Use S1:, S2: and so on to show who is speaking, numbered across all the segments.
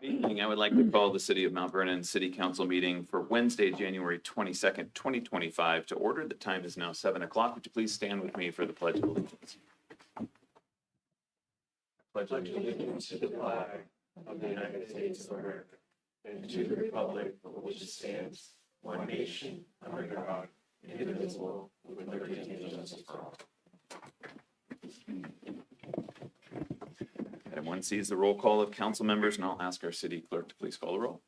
S1: Evening. I would like to call the City of Mount Vernon City Council meeting for Wednesday, January 22nd, 2025 to order. The time is now 7 o'clock. Would you please stand with me for the Pledge of Allegiance? Pledge allegiance to the flag of the United States of America and to the republic for which it stands, one nation, under God, indivisible, with liberty and justice for all. Item 1 sees the roll call of council members, and I'll ask our city clerk to please call the roll.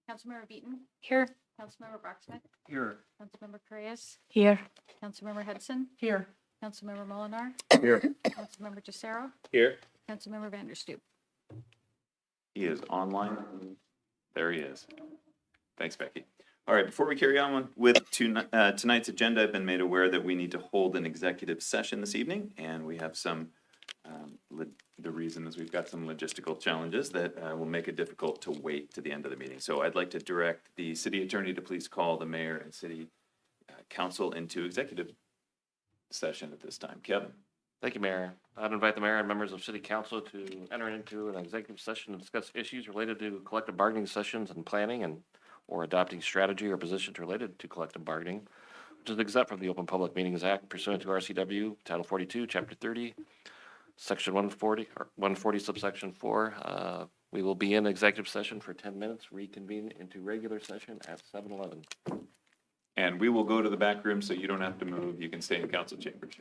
S2: Councilmember Beaton?
S3: Here.
S2: Councilmember Brocksmith?
S1: Here.
S2: Councilmember Correas?
S3: Here.
S2: Councilmember Hudson?
S3: Here.
S2: Councilmember Molinar?
S1: Here.
S2: Councilmember Gisero?
S1: Here.
S2: Councilmember Vanderstoop?
S1: He is online. There he is. Thanks, Becky. All right, before we carry on with tonight's agenda, I've been made aware that we need to hold an executive session this evening, and we have some, the reason is we've got some logistical challenges that will make it difficult to wait to the end of the meeting. So I'd like to direct the city attorney to please call the mayor and city council into executive session at this time. Kevin?
S4: Thank you, Mayor. I'd invite the mayor and members of city council to enter into an executive session to discuss issues related to collective bargaining sessions and planning and or adopting strategy or positions related to collective bargaining, which is exempt from the Open Public Meetings Act pursuant to RCW Title 42, Chapter 30, Section 140, subsection 4. We will be in executive session for 10 minutes, reconvene into regular session at 7:11.
S1: And we will go to the back room, so you don't have to move. You can stay in council chambers.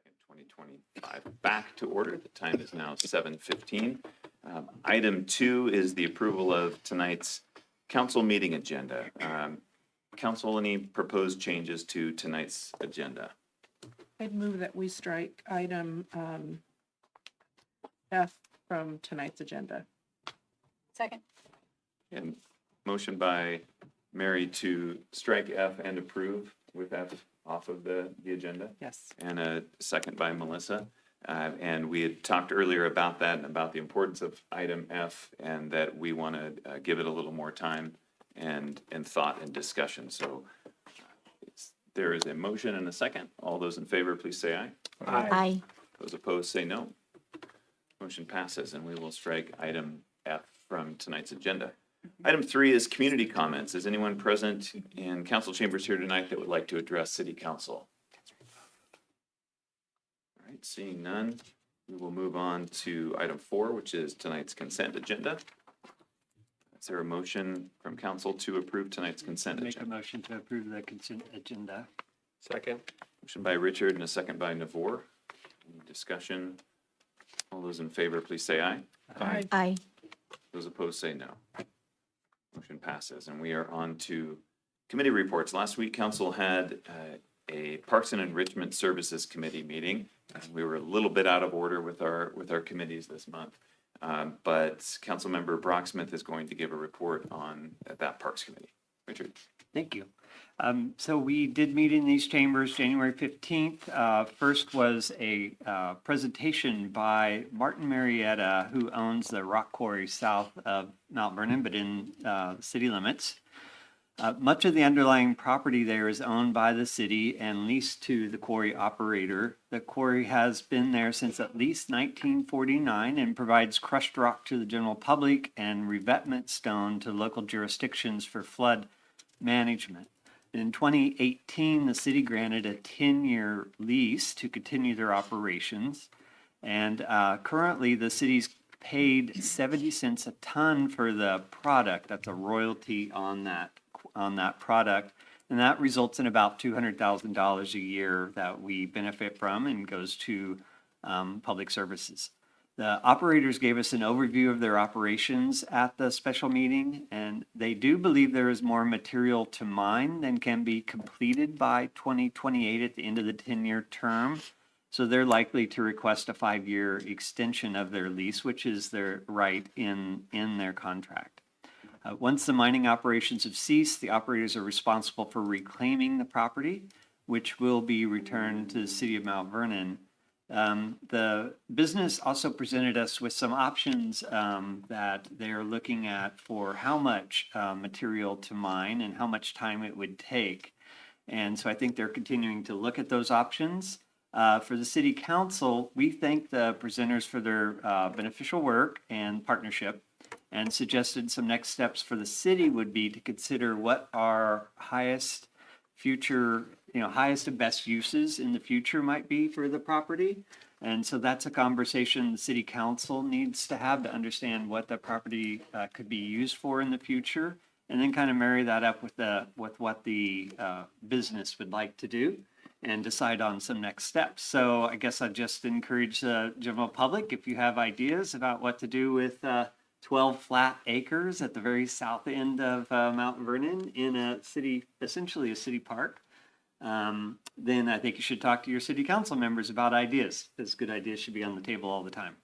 S1: 2025. Back to order. The time is now 7:15. Item 2 is the approval of tonight's council meeting agenda. Council, any proposed changes to tonight's agenda?
S3: I'd move that we strike item F from tonight's agenda.
S2: Second.
S1: And motion by Mary to strike F and approve with F off of the agenda.
S3: Yes.
S1: And a second by Melissa. And we had talked earlier about that and about the importance of item F and that we want to give it a little more time and thought and discussion. So there is a motion and a second. All those in favor, please say aye.
S2: Aye.
S1: Those opposed, say no. Motion passes, and we will strike item F from tonight's agenda. Item 3 is community comments. Is anyone present in council chambers here tonight that would like to address city council? All right, seeing none, we will move on to item 4, which is tonight's consent agenda. Is there a motion from council to approve tonight's consent
S5: Make a
S1: agenda?
S5: motion to approve the consent agenda.
S4: Second.
S1: Motion by Richard and a second by Navor. Any discussion? All those in favor, please say aye.
S3: Aye.
S2: Aye.
S1: Those opposed say no. Motion passes, and we are on to committee reports. Last week, council had a Parks and Enrichment Services Committee meeting. We were a little bit out of order with our committees this month. But Councilmember Brocksmith is going to give a report on that Parks Committee. Richard?
S5: Thank you. So we did meet in these chambers January 15th. First was a presentation by Martin Marietta, who owns the rock quarry south of Mount Vernon, but in city limits. Much of the underlying property there is owned by the city and leased to the quarry operator. The quarry has been there since at least 1949 and provides crushed rock to the general public and revetment stone to local jurisdictions for flood management. In 2018, the city granted a 10-year lease to continue their operations. And currently, the city's paid 70 cents a ton for the product. That's a royalty on that product. And that results in about $200,000 a year that we benefit from and goes to public services. The operators gave us an overview of their operations at the special meeting, and they do believe there is more material to mine than can be completed by 2028 at the end of the 10-year term. So they're likely to request a 5-year extension of their lease, which is their right in their contract. Once the mining operations have ceased, the operators are responsible for reclaiming the property, which will be returned to the city of Mount Vernon. The business also presented us with some options that they're looking at for how much material to mine and how much time it would take. And so I think they're continuing to look at those options. For the city council, we thank the presenters for their beneficial work and partnership, and suggested some next steps for the city would be to consider what our highest and best uses in the future might be for the property. And so that's a conversation the city council needs to have to understand what the property could be used for in the future, and then kind of marry that up with what the business would like to do and decide on some next steps. So I guess I just encourage the general public, if you have ideas about what to do with 12 flat acres at the very south end of Mount Vernon in essentially a city park, then I think you should talk to your city council members about ideas, because good ideas should be on the table all the time.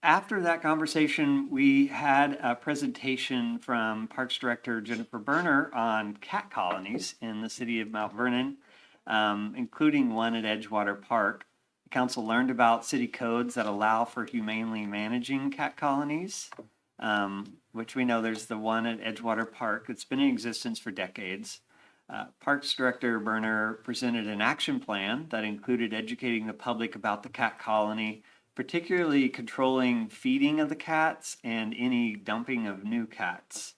S5: After that conversation, we had a presentation from Parks Director Jennifer Berner on cat colonies in the city of Mount Vernon, including one at Edgewater Park. The council learned about city codes that allow for humanely managing cat colonies, which we know there's the one at Edgewater Park that's been in existence for decades. Parks Director Berner presented an action plan that included educating the public about the cat colony, particularly controlling feeding of the cats and any dumping of new cats.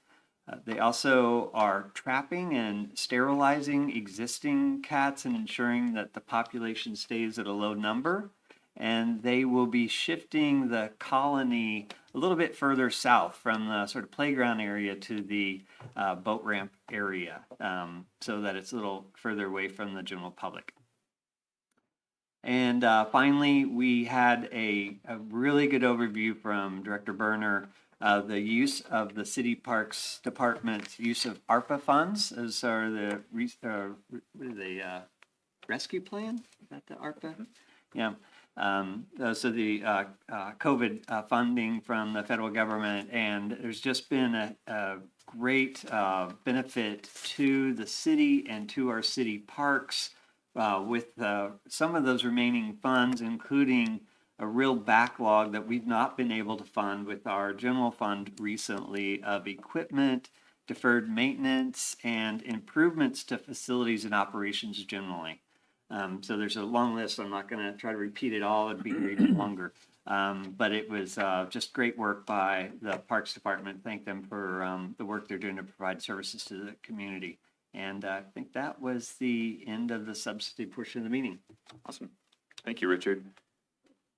S5: They also are trapping and sterilizing existing cats and ensuring that the population stays at a low number. And they will be shifting the colony a little bit further south from the sort of playground area to the boat ramp area, so that it's a little further away from the general public. And finally, we had a really good overview from Director Berner of the use of the City Parks Department's use of ARPA funds as are the rescue plan? Is that the ARPA? Yeah. So the COVID funding from the federal government, and there's just been a great benefit to the city and to our city parks with some of those remaining funds, including a real backlog that we've not been able to fund with our general fund recently of equipment, deferred maintenance, and improvements to facilities and operations generally. So there's a long list. I'm not going to try to repeat it all. It'd be even longer. But it was just great work by the Parks Department. Thank them for the work they're doing to provide services to the community. And I think that was the end of the substantive portion of the meeting.
S1: Awesome. Thank you, Richard.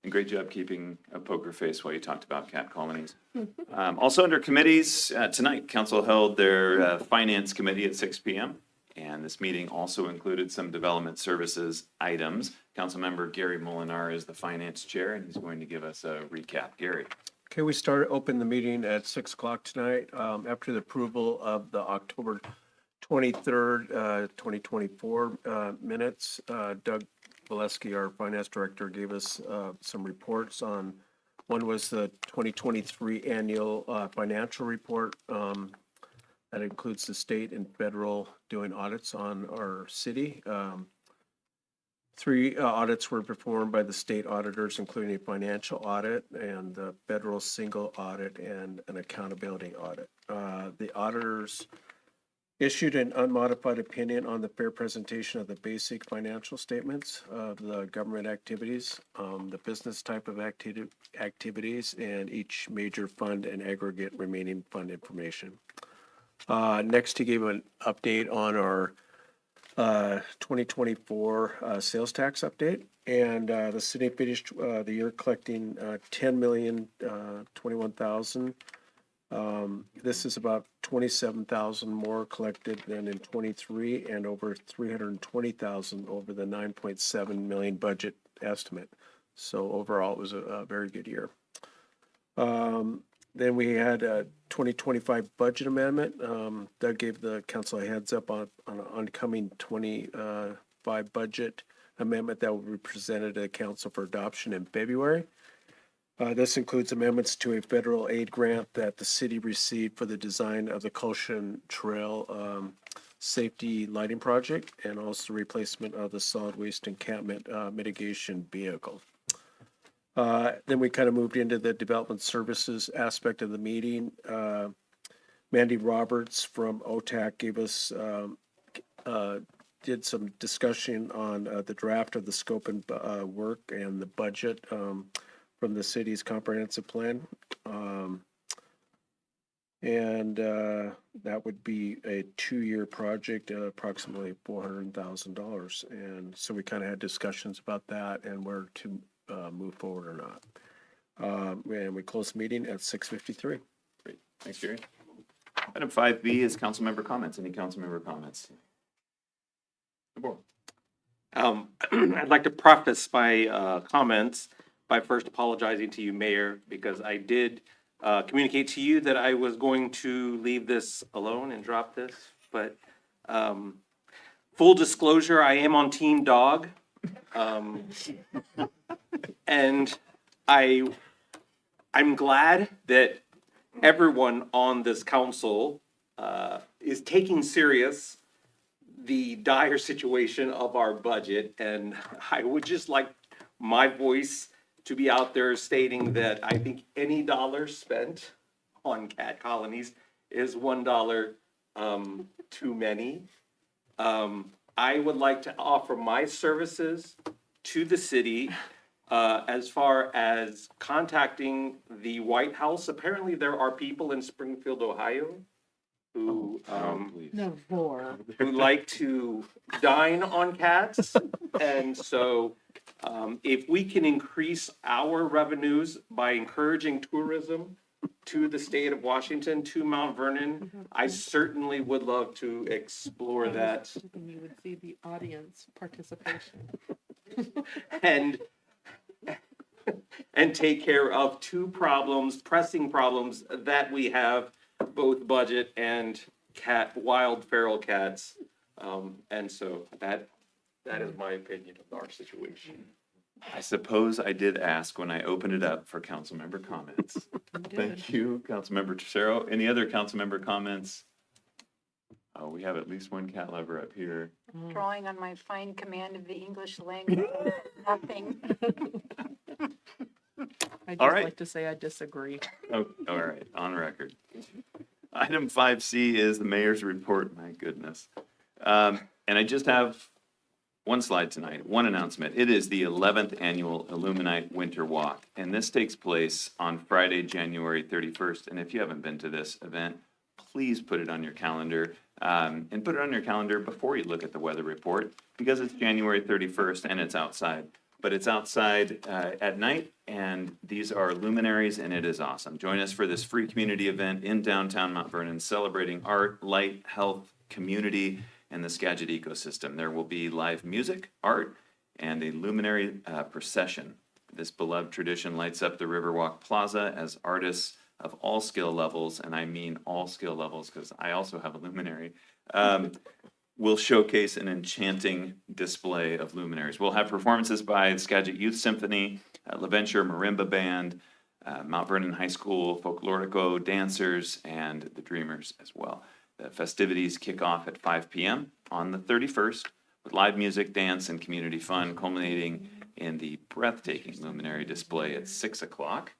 S1: And great job keeping a poker face while you talked about cat colonies. Also under committees, tonight, council held their finance committee at 6 p.m. And this meeting also included some development services items. Councilmember Gary Molinar is the finance chair, and he's going to give us a recap. Gary.
S6: Okay, we open the meeting at 6 o'clock tonight. After the approval of the October 23rd, 2024 minutes, Doug Valesky, our finance director, gave us some reports on, one was the 2023 annual financial report. That includes the state and federal doing audits on our city. 3 audits were performed by the state auditors, including a financial audit and the federal single audit and an accountability audit. The auditors issued an unmodified opinion on the fair presentation of the basic financial statements of the government activities, the business type of activities, and each major fund and aggregate remaining fund information. Next, he gave an update on our 2024 sales tax update, and the city finished the year collecting $10,021,000. This is about 27,000 more collected than in 23, and over 320,000 over the 9.7 million budget estimate. So overall, it was a very good year. Then we had a 2025 budget amendment. Doug gave the council a heads up on an oncoming 25 budget amendment that will be presented to the council for adoption in February. This includes amendments to a federal aid grant that the city received for the design of the Goshen Trail safety lighting project, and also replacement of the solid waste encampment mitigation vehicle. Then we kind of moved into the development services aspect of the meeting. Mandy Roberts from OTAC gave us, did some discussion on the draft of the scope and work and the budget from the city's comprehensive plan. And that would be a 2-year project, approximately $400,000. And so we kind of had discussions about that and where to move forward or not. And we closed the meeting at 6:53.
S1: Great. Thanks, Gary. Item 5B is council member comments. Any council member comments?
S7: I'd like to preface my comments by first apologizing to you, Mayor, because I did communicate to you that I was going to leave this alone and drop this. But full disclosure, I am on Team Dog. And I'm glad that everyone on this council is taking serious the dire situation of our budget. And I would just like my voice to be out there stating that I think any dollar spent on cat colonies is $1 too many. I would like to offer my services to the city as far as contacting the White House. Apparently there are people in Springfield, Ohio who who like to dine on cats. And so if we can increase our revenues by encouraging tourism to the state of Washington, to Mount Vernon, I certainly would love to explore that.
S3: And you would see the audience participation.
S7: and and take care of two pressing problems that we have, both budget and wild feral cats. And so that is my opinion of our situation.
S1: I suppose I did ask when I opened it up for council member comments. Thank you, Councilmember Trocero. Any other council member comments? Oh, we have at least one cat lover up here.
S2: Drawing on my fine command of the English language. Nothing.
S3: I'd
S1: All
S3: just
S1: right.
S3: like to say I disagree.
S1: Oh, all right, on record. Item 5C is the mayor's report, my goodness. And I just have one slide tonight, one announcement. It is the 11th annual Illuminate Winter Walk, and this takes place on Friday, January 31st. And if you haven't been to this event, please put it on your calendar, and put it on your calendar before you look at the weather report, because it's January 31st and it's outside. But it's outside at night, and these are luminaries, and it is awesome. Join us for this free community event in downtown Mount Vernon, celebrating art, light, health, community, and the Skagit ecosystem. There will be live music, art, and a luminary procession. This beloved tradition lights up the Riverwalk Plaza as artists of all skill levels, and I mean all skill levels because I also have a luminary, will showcase an enchanting display of luminaries. We'll have performances by the Skagit Youth Symphony, LaVenture Marimba Band, Mount Vernon High School Folklorico dancers, and the Dreamers as well. The festivities kick off at 5 p.m. on the 31st with live music, dance, and community fun, culminating in the breathtaking luminary display at 6 o'clock.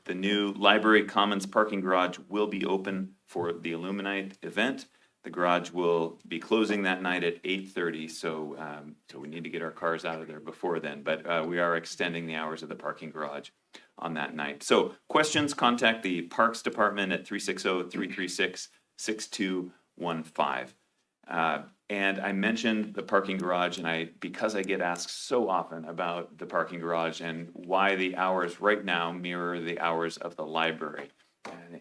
S1: The new Library Commons parking garage will be open for the Illuminate event. The garage will be closing that night at 8:30, so we need to get our cars out of there before then. But we are extending the hours of the parking garage on that night. So questions, contact the Parks Department at 360-336-6215. And I mentioned the parking garage, and because I get asked so often about the parking garage and why the hours right now mirror the hours of the library.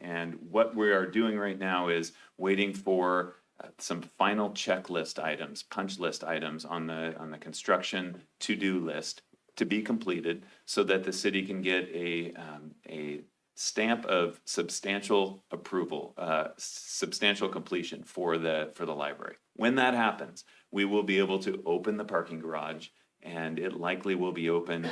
S1: And what we are doing right now is waiting for some final checklist items, punch list items on the construction to-do list to be completed, so that the city can get a stamp of substantial approval, substantial completion for the library. When that happens, we will be able to open the parking garage, and it likely will be open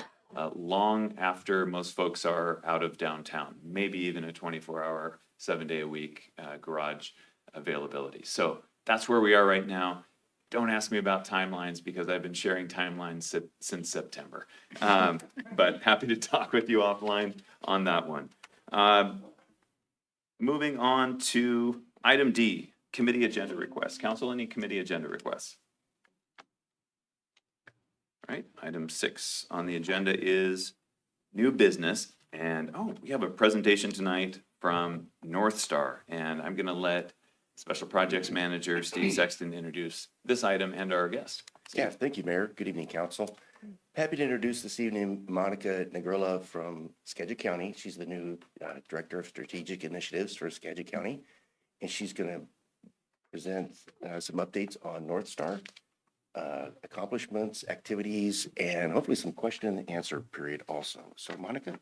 S1: long after most folks are out of downtown, maybe even a 24-hour, 7-day-a-week garage availability. So that's where we are right now. Don't ask me about timelines because I've been sharing timelines since September. But happy to talk with you offline on that one. Moving on to item D, committee agenda requests. Council, any committee agenda requests? All right, item 6 on the agenda is new business. And we have a presentation tonight from Northstar. And I'm going to let Special Projects Manager Steve Sexton introduce this item and our guest.
S8: Yeah, thank you, Mayor. Good evening, Council. Happy to introduce this evening Monica Negrilla from Skagit County. She's the new Director of Strategic Initiatives for Skagit County, and she's going to present some updates on Northstar, accomplishments, activities, and hopefully some question and answer period also. So Monica,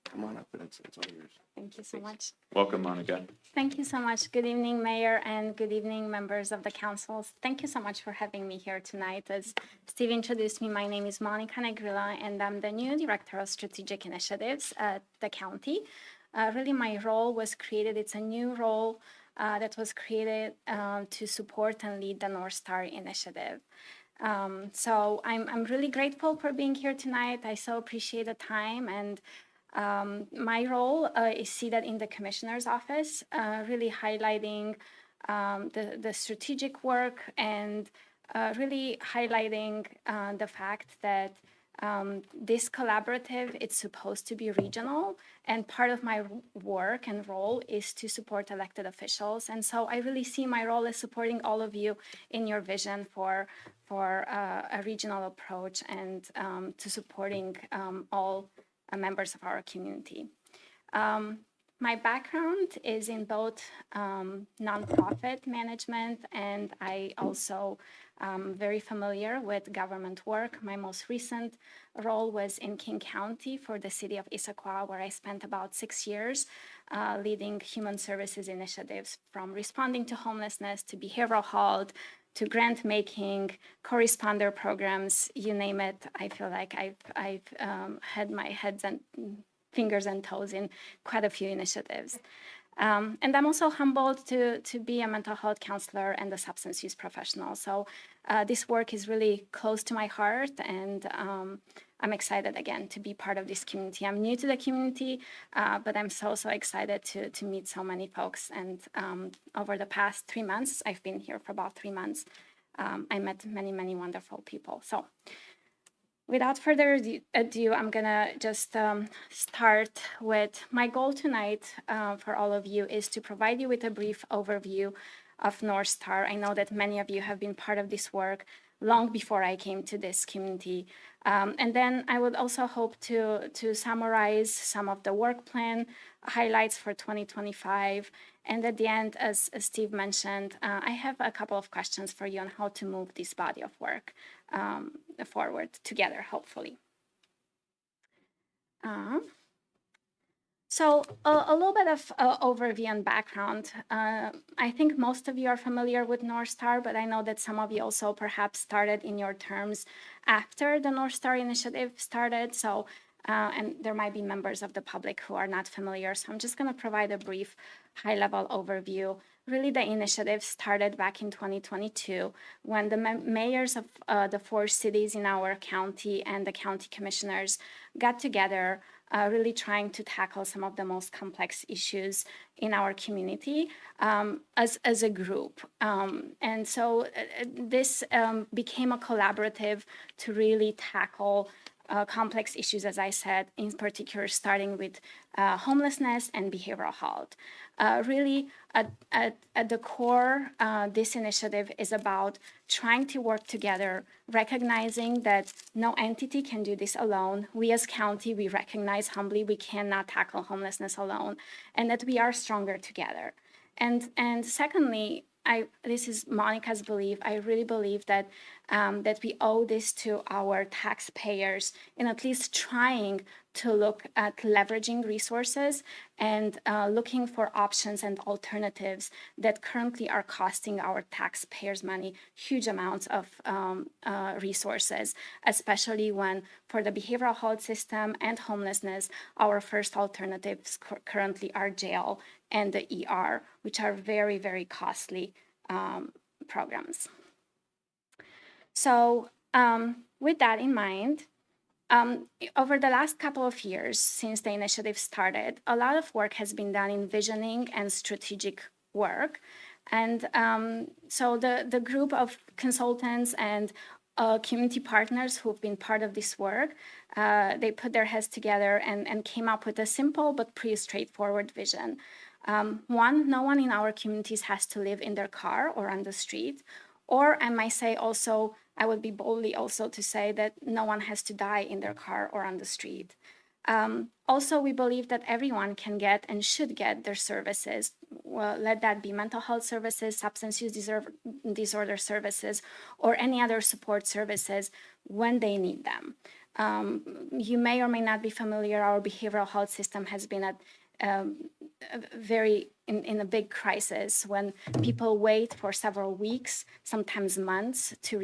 S8: come on up, and it's all yours.
S9: Thank you so much.
S1: Welcome, Monica.
S9: Thank you so much. Good evening, Mayor, and good evening, members of the council. Thank you so much for having me here tonight. As Steve introduced me, my name is Monica Negrilla, and I'm the new Director of Strategic Initiatives at the county. Really, my role was created, it's a new role that was created to support and lead the Northstar initiative. So I'm really grateful for being here tonight. I so appreciate the time, and my role is seated in the Commissioner's office, really highlighting the strategic work and really highlighting the fact that this collaborative, it's supposed to be regional, and part of my work and role is to support elected officials. And so I really see my role as supporting all of you in your vision for a regional approach and to supporting all members of our community. My background is in both nonprofit management, and I also I'm very familiar with government work. My most recent role was in King County for the city of Issaquah, where I spent about 6 years leading human services initiatives, from responding to homelessness to behavioral health to grant making, corresponder programs, you name it. I feel like I've had my heads and fingers and toes in quite a few initiatives. And I'm also humbled to be a mental health counselor and a substance use professional. So this work is really close to my heart, and I'm excited again to be part of this community. I'm new to the community, but I'm so excited to meet so many folks. And over the past 3 months, I've been here for about 3 months, I met many wonderful people. So without further ado, I'm gonna just start with my goal tonight for all of you is to provide you with a brief overview of Northstar. I know that many of you have been part of this work long before I came to this community. And then I would also hope to summarize some of the work plan highlights for 2025. And at the end, as Steve mentioned, I have a couple of questions for you on how to move this body of work forward together, hopefully. So a little bit of overview and background. I think most of you are familiar with Northstar, but I know that some of you also perhaps started in your terms after the Northstar initiative started. So, and there might be members of the public who are not familiar. So I'm just going to provide a brief high-level overview. Really, the initiative started back in 2022 when the mayors of the 4 cities in our county and the county commissioners got together, really trying to tackle some of the most complex issues in our community as a group. And so this became a collaborative to really tackle complex issues, as I said, in particular, starting with homelessness and behavioral health. Really, at the core, this initiative is about trying to work together, recognizing that no entity can do this alone. We as county, we recognize humbly we cannot tackle homelessness alone, and that we are stronger together. And secondly, this is Monica's belief. I really believe that that we owe this to our taxpayers in at least trying to look at leveraging resources and looking for options and alternatives that currently are costing our taxpayers money huge amounts of resources, especially when for the behavioral health system and homelessness, our first alternatives currently are jail and the ER, which are very costly programs. So with that in mind, over the last couple of years since the initiative started, a lot of work has been done in visioning and strategic work. And so the group of consultants and community partners who've been part of this work, they put their heads together and came up with a simple but pretty straightforward vision. One, no one in our communities has to live in their car or on the street. Or I might say also, I would be boldly also to say that no one has to die in their car or on the street. Also, we believe that everyone can get and should get their services, well, let that be mental health services, substance use disorder services, or any other support services when they need them. You may or may not be familiar, our behavioral health system has been at in a big crisis when people wait for several weeks, sometimes months, to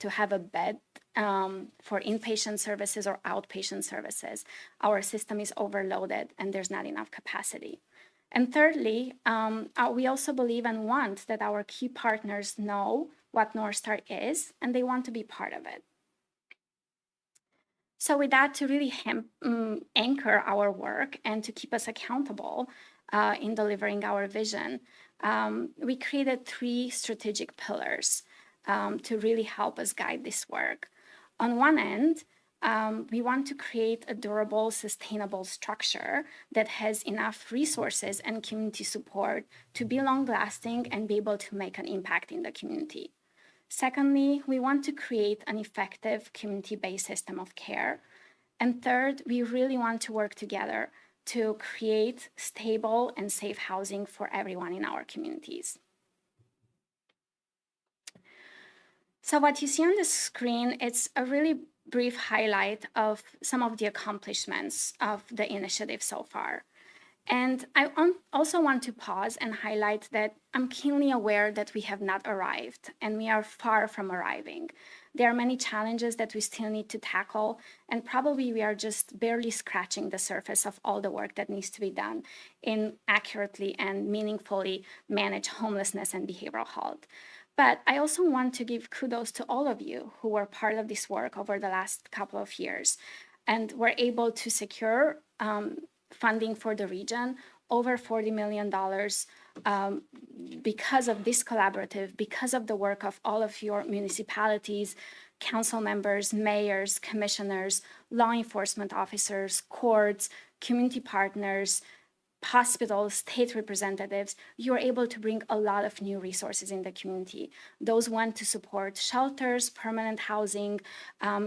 S9: have a bed for inpatient services or outpatient services. Our system is overloaded and there's not enough capacity. And thirdly, we also believe and want that our key partners know what Northstar is and they want to be part of it. So with that, to really anchor our work and to keep us accountable in delivering our vision, we created 3 strategic pillars to really help us guide this work. On one end, we want to create a durable, sustainable structure that has enough resources and community support to be long-lasting and be able to make an impact in the community. Secondly, we want to create an effective community-based system of care. And third, we really want to work together to create stable and safe housing for everyone in our communities. So what you see on the screen, it's a really brief highlight of some of the accomplishments of the initiative so far. And I also want to pause and highlight that I'm keenly aware that we have not arrived and we are far from arriving. There are many challenges that we still need to tackle, and probably we are just barely scratching the surface of all the work that needs to be done in accurately and meaningfully manage homelessness and behavioral health. But I also want to give kudos to all of you who were part of this work over the last couple of years and were able to secure funding for the region, over $40 million, because of this collaborative, because of the work of all of your municipalities, council members, mayors, commissioners, law enforcement officers, courts, community partners, hospitals, state representatives. You're able to bring a lot of new resources in the community. Those want to support shelters, permanent housing.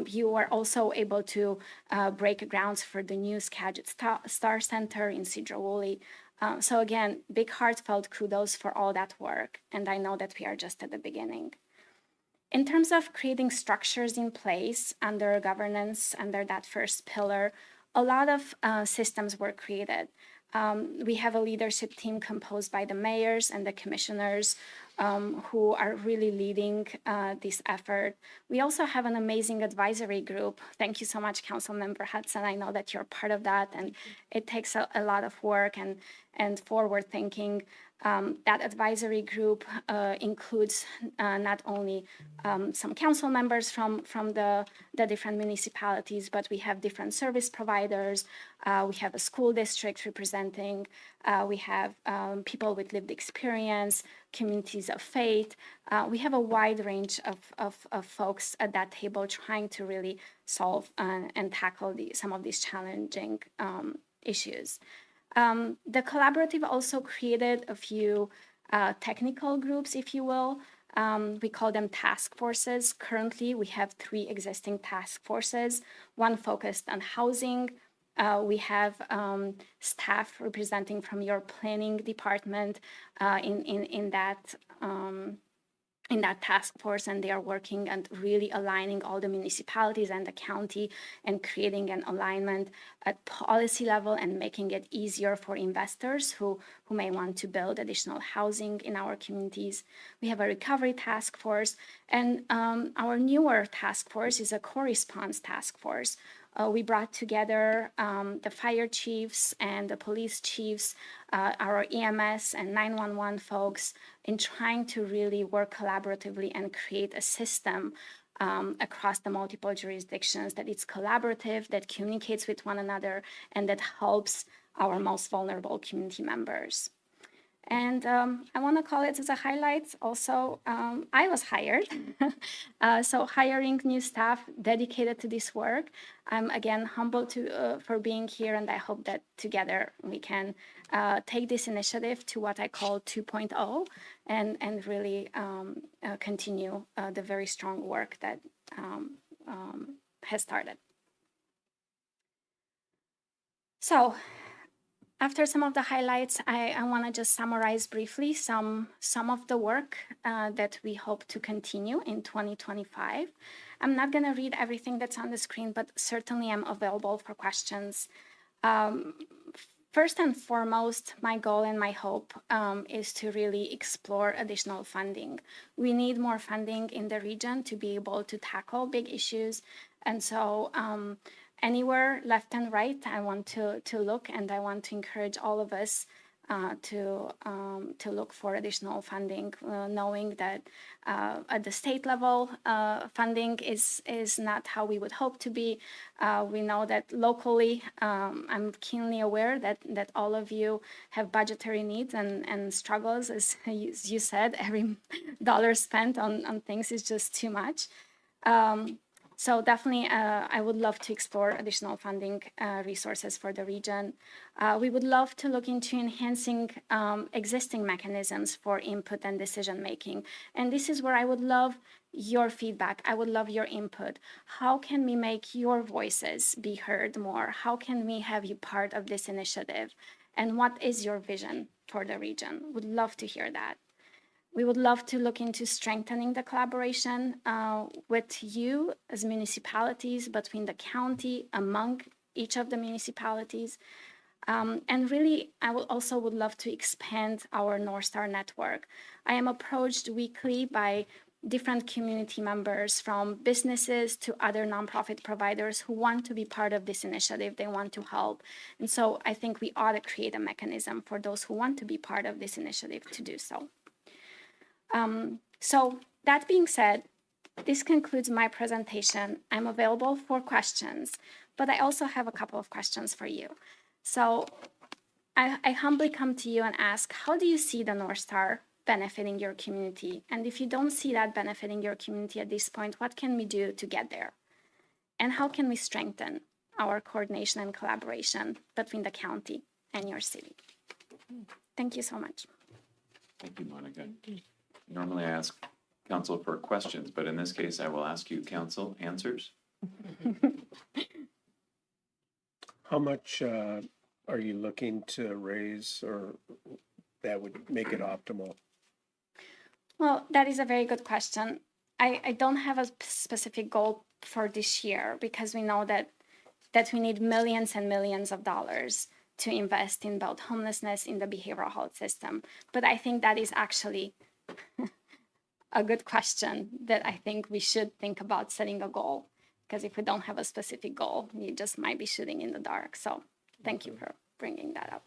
S9: You are also able to break grounds for the new Skagit Star Center in Sidrawuli. So again, big heartfelt kudos for all that work. And I know that we are just at the beginning. In terms of creating structures in place under governance, under that first pillar, a lot of systems were created. We have a leadership team composed by the mayors and the commissioners who are really leading this effort. We also have an amazing advisory group. Thank you so much, Councilmember Hudson. I know that you're part of that, and it takes a lot of work and forward thinking. That advisory group includes not only some council members from the different municipalities, but we have different service providers. We have a school district representing. We have people with lived experience, communities of faith. We have a wide range of folks at that table trying to really solve and tackle some of these challenging issues. The collaborative also created a few technical groups, if you will. We call them task forces. Currently, we have 3 existing task forces, one focused on housing. We have staff representing from your planning department in that task force, and they are working and really aligning all the municipalities and the county and creating an alignment at policy level and making it easier for investors who may want to build additional housing in our communities. We have a recovery task force, and our newer task force is a co-response task force. We brought together the fire chiefs and the police chiefs, our EMS and 911 folks in trying to really work collaboratively and create a system across the multiple jurisdictions that it's collaborative, that communicates with one another, and that helps our most vulnerable community members. And I want to call it as a highlight. Also, I was hired. So hiring new staff dedicated to this work. I'm again humbled for being here, and I hope that together we can take this initiative to what I call 2.0 and really continue the very strong work that has started. So, after some of the highlights, I want to just summarize briefly some of the work that we hope to continue in 2025. I'm not going to read everything that's on the screen, but certainly I'm available for questions. First and foremost, my goal and my hope is to really explore additional funding. We need more funding in the region to be able to tackle big issues. And so anywhere left and right, I want to look, and I want to encourage all of us to look for additional funding, knowing that at the state level, funding is not how we would hope to be. We know that locally, I'm keenly aware that all of you have budgetary needs and struggles. As you said, every dollar spent on things is just too much. So definitely, I would love to explore additional funding resources for the region. We would love to look into enhancing existing mechanisms for input and decision making. And this is where I would love your feedback. I would love your input. How can we make your voices be heard more? How can we have you part of this initiative? And what is your vision for the region? Would love to hear that. We would love to look into strengthening the collaboration with you as municipalities, between the county, among each of the municipalities. And really, I would love to expand our Northstar network. I am approached weekly by different community members, from businesses to other nonprofit providers, who want to be part of this initiative. They want to help. And so I think we ought to create a mechanism for those who want to be part of this initiative to do so. So that being said, this concludes my presentation. I'm available for questions, but I also have a couple of questions for you. So I humbly come to you and ask, how do you see the Northstar benefiting your community? And if you don't see that benefiting your community at this point, what can we do to get there? And how can we strengthen our coordination and collaboration between the county and your city? Thank you so much.
S1: Thank you, Monica. Normally I ask council for questions, but in this case, I will ask you council answers.
S6: How much are you looking to raise, or that would make it optimal?
S9: Well, that is a very good question. I don't have a specific goal for this year, because we know that we need millions and millions of dollars to invest in both homelessness, in the behavioral health system. But I think that is actually a good question that I think we should think about setting a goal, because if we don't have a specific goal, we just might be shooting in the dark. So thank you for bringing that up.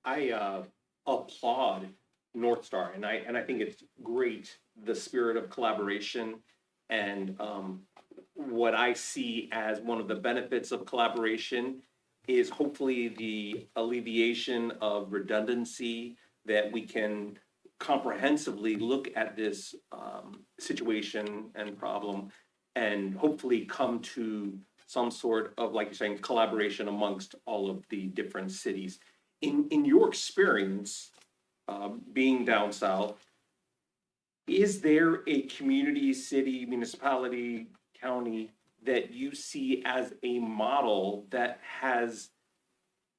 S7: I applaud Northstar, and I think it's great, the spirit of collaboration, and what I see as one of the benefits of collaboration is hopefully the alleviation of redundancy, that we can comprehensively look at this situation and problem and hopefully come to some sort of, like you're saying, collaboration amongst all of the different cities. In your experience, being down south, is there a community, city, municipality, county that you see as a model that has,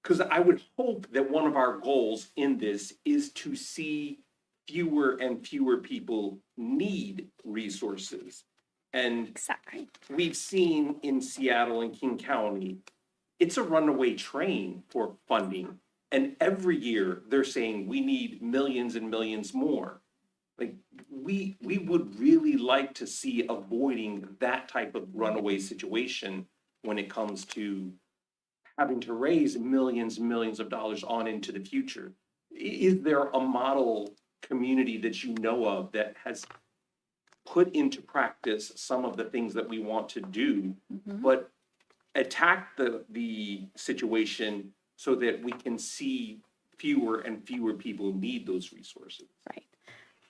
S7: because I would hope that one of our goals in this is to see fewer and fewer people need resources. And
S9: Exactly.
S7: we've seen in Seattle and King County, it's a runaway train for funding. And every year they're saying we need millions and millions more. Like, we would really like to see avoiding that type of runaway situation when it comes to having to raise millions and millions of dollars on into the future. Is there a model community that you know of that has put into practice some of the things that we want to do, but attack the situation so that we can see fewer and fewer people need those resources?
S9: Right.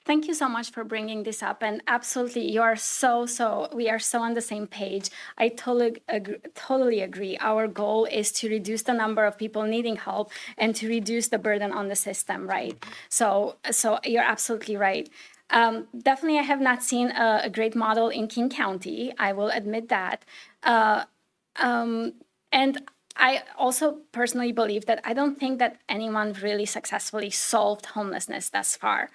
S9: Thank you so much for bringing this up. And absolutely, we are so on the same page. I totally agree. Our goal is to reduce the number of people needing help and to reduce the burden on the system, right? So you're absolutely right. Definitely, I have not seen a great model in King County. I will admit that. And I also personally believe that I don't think that anyone really successfully solved homelessness thus far.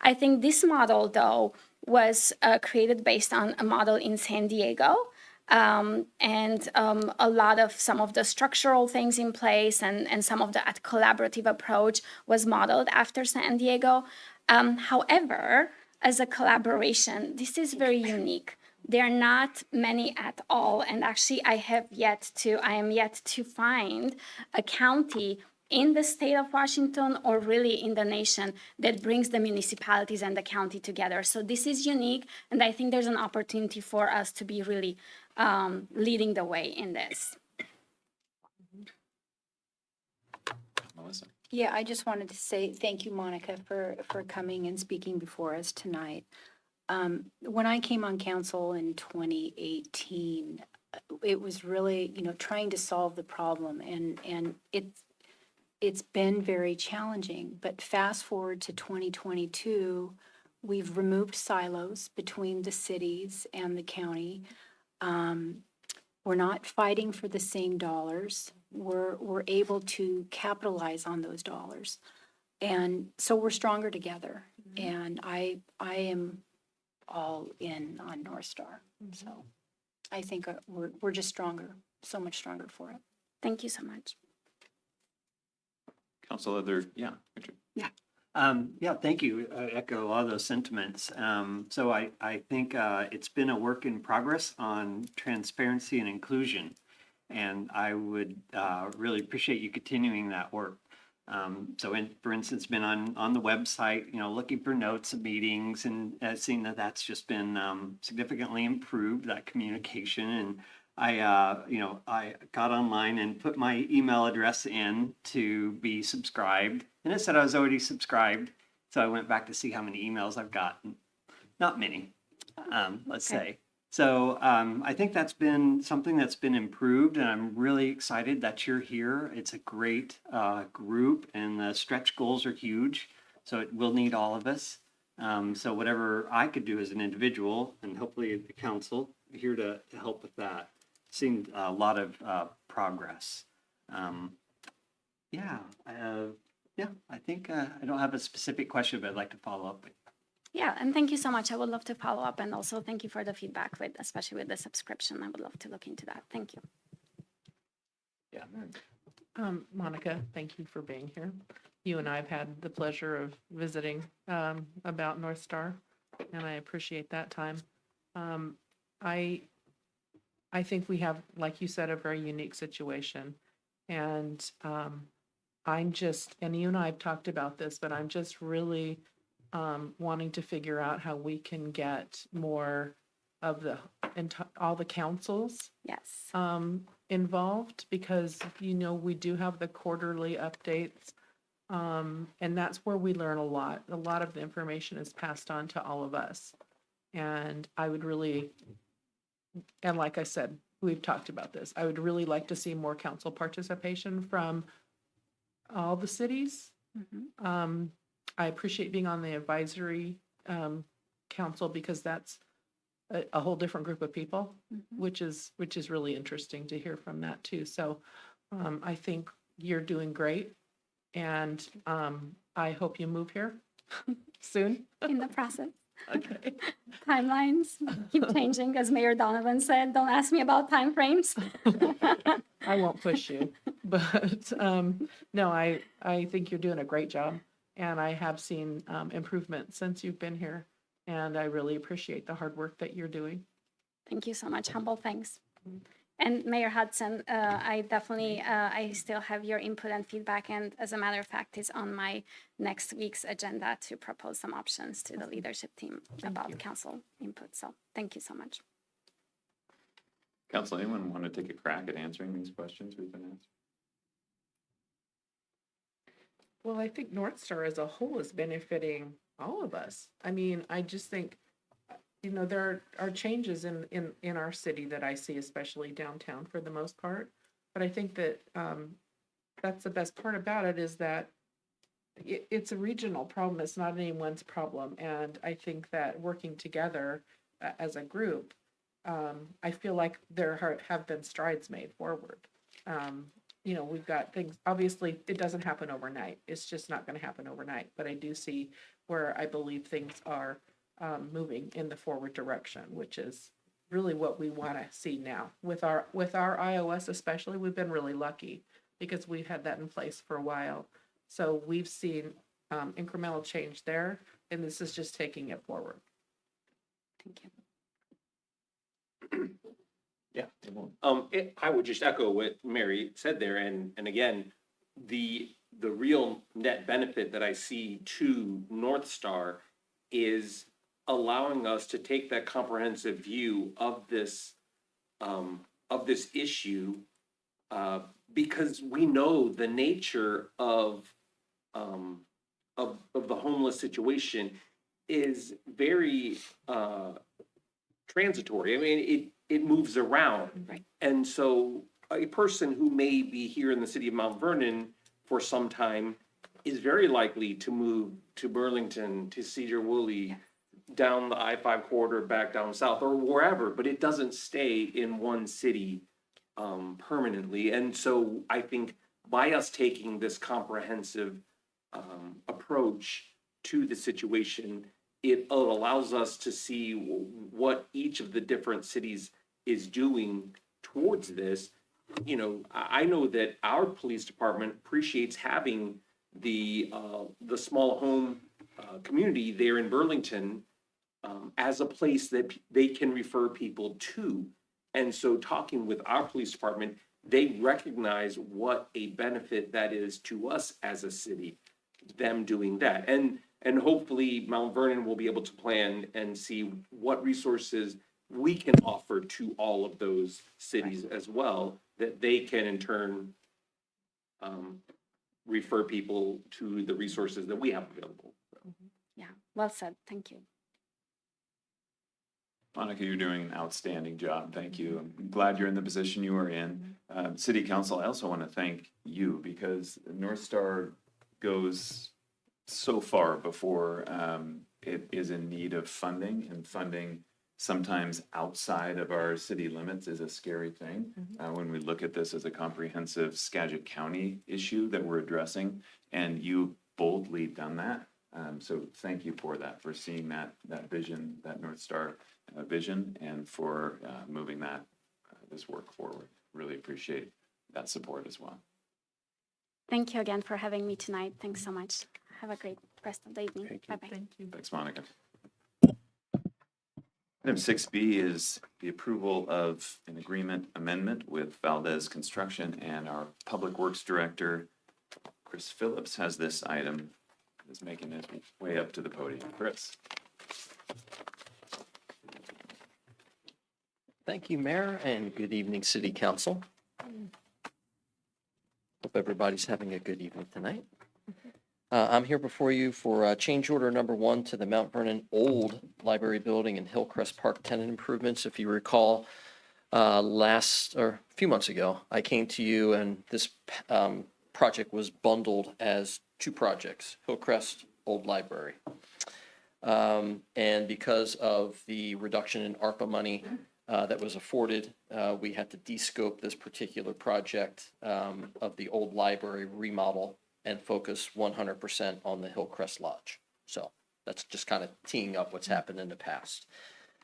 S9: I think this model, though, was created based on a model in San Diego, and a lot of some of the structural things in place and some of that collaborative approach was modeled after San Diego. However, as a collaboration, this is very unique. There are not many at all, and actually I am yet to find a county in the state of Washington or really in the nation that brings the municipalities and the county together. So this is unique, and I think there's an opportunity for us to be really leading the way in this.
S1: Melissa?
S2: Yeah, I just wanted to say thank you, Monica, for coming and speaking before us tonight. When I came on council in 2018, it was really, trying to solve the problem, and it's been very challenging. But fast forward to 2022, we've removed silos between the cities and the county. We're not fighting for the same dollars. we're able to capitalize on those dollars. And so we're stronger together. And I am all in on Northstar. So I think we're just stronger, so much stronger for it.
S9: Thank you so much.
S1: Council, Richard.
S5: Yeah, thank you. I echo a lot of those sentiments. So I think it's been a work in progress on transparency and inclusion. And I would really appreciate you continuing that work. For instance, been on the website, looking for notes of meetings and seeing that that's just been significantly improved, that communication. And I got online and put my email address in to be subscribed, and it said I was already subscribed. So I went back to see how many emails I've gotten. Not many, let's say. So I think that's been something that's been improved, and I'm really excited that you're here. It's a great group, and the stretch goals are huge. So it will need all of us. So whatever I could do as an individual, and hopefully the council, here to help with that. Seeing a lot of progress. I think I don't have a specific question, but I'd like to follow up with.
S9: Yeah, and thank you so much. I would love to follow up, and also thank you for the feedback, especially with the subscription. I would love to look into that. Thank you.
S3: Monica, thank you for being here. You and I have had the pleasure of visiting about Northstar, and I appreciate that time. I think we have, like you said, a very unique situation. And and you and I have talked about this, but I'm just really wanting to figure out how we can get more of all the councils
S9: Yes.
S3: involved, because, we do have the quarterly updates. And that's where we learn a lot. A lot of the information is passed on to all of us. And I would really, and like I said, we've talked about this, I would really like to see more council participation from all the cities. I appreciate being on the advisory council, because that's a whole different group of people, which is really interesting to hear from that too. So I think you're doing great, and I hope you move here soon.
S9: In the process.
S3: Okay.
S9: Timelines keep changing, as Mayor Donovan said. Don't ask me about timeframes.
S3: I won't push you, but no, I think you're doing a great job, and I have seen improvement since you've been here, and I really appreciate the hard work that you're doing.
S9: Thank you so much. Humble thanks. And Mayor Hudson, I definitely, I still have your input and feedback, and as a matter of fact, is on my next week's agenda to propose some options to the leadership team about council input. So thank you so much.
S1: Council, anyone want to take a crack at answering these questions we've been asked?
S3: Well, I think Northstar as a whole is benefiting all of us. I mean, I just think, there are changes in our city that I see, especially downtown for the most part. But I think that that's the best part about it, is that it's a regional problem. It's not anyone's problem. And I think that working together as a group, I feel like there have been strides made forward. We've got things, obviously it doesn't happen overnight. It's just not going to happen overnight. But I do see where I believe things are moving in the forward direction, which is really what we want to see now. With our iOS especially, we've been really lucky because we've had that in place for a while. So we've seen incremental change there, and this is just taking it forward.
S9: Thank you.
S1: Yeah.
S7: I would just echo what Mary said there, and again, the real net benefit that I see to Northstar is allowing us to take that comprehensive view of this issue, because we know the nature of the homeless situation is very transitory. I mean, it moves around.
S9: Right.
S7: And so a person who may be here in the city of Mount Vernon for some time is very likely to move to Burlington, to Cedar Woolley, down the I-5 corridor, back down south, or wherever, but it doesn't stay in one city permanently. And so I think by us taking this comprehensive approach to the situation, it allows us to see what each of the different cities is doing towards this. You know, I know that our police department appreciates having the small home community there in Burlington as a place that they can refer people to. And so talking with our police department, they recognize what a benefit that is to us as a city, them doing that. And hopefully Mount Vernon will be able to plan and see what resources we can offer to all of those cities as well, that they can in turn refer people to the resources that we have available.
S9: Yeah, well said. Thank you.
S1: Monica, you're doing an outstanding job. Thank you. I'm glad you're in the position you are in. City Council, I also want to thank you because Northstar goes so far before it is in need of funding, and funding sometimes outside of our city limits is a scary thing. When we look at this as a comprehensive Skagit County issue that we're addressing, and you boldly done that. So thank you for that, for seeing that vision, that Northstar vision, and for moving this work forward. Really appreciate that support as well.
S9: Thank you again for having me tonight. Thanks so much. Have a great rest of the evening. Bye-bye.
S3: Thank you.
S1: Thanks, Monica. Item 6B is the approval of an agreement amendment with Valdez Construction, and our Public Works Director, Chris Phillips, has this item, is making his way up to the podium. Chris.
S10: Thank you, Mayor, and good evening, City Council. Hope everybody's having a good evening tonight. I'm here before you for change order number 1 to the Mount Vernon Old Library Building and Hillcrest Park tenant improvements. If you recall, a few months ago, I came to you and this project was bundled as 2 projects, Hillcrest Old Library. And because of the reduction in ARPA money that was afforded, we had to de-scope this particular project of the old library remodel and focus 100% on the Hillcrest Lodge. So that's just kind of teeing up what's happened in the past.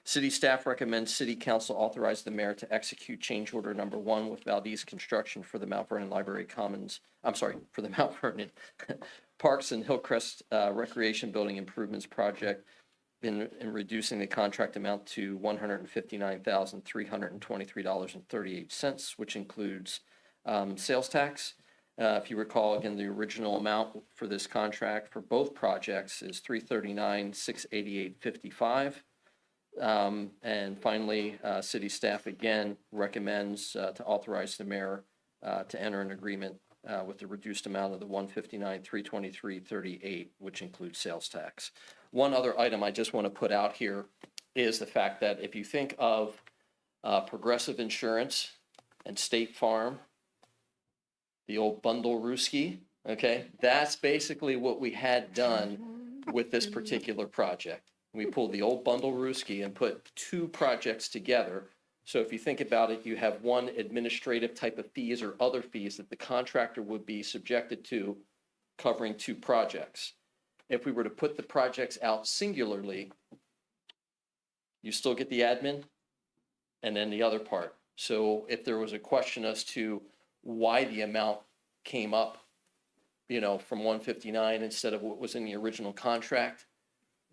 S10: City staff recommends City Council authorize the mayor to execute change order number 1 with Valdez Construction for the Mount Vernon Library for the Mount Vernon Parks and Hillcrest Recreation Building Improvements Project in reducing the contract amount to $159,323.38, which includes sales tax. If you recall, again, the original amount for this contract for both projects is $339,688.55. And finally, city staff again recommends to authorize the mayor to enter an agreement with the reduced amount of the $159,323.38, which includes sales tax. One other item I just want to put out here is the fact that if you think of Progressive Insurance and State Farm, the old bundle Ruski, okay, that's basically what we had done with this particular project. We pulled the old bundle Ruski and put 2 projects together. So if you think about it, you have one administrative type of fees or other fees that the contractor would be subjected to covering 2 projects. If we were to put the projects out singularly, you still get the admin and then the other part. So if there was a question as to why the amount came up, from 159 instead of what was in the original contract,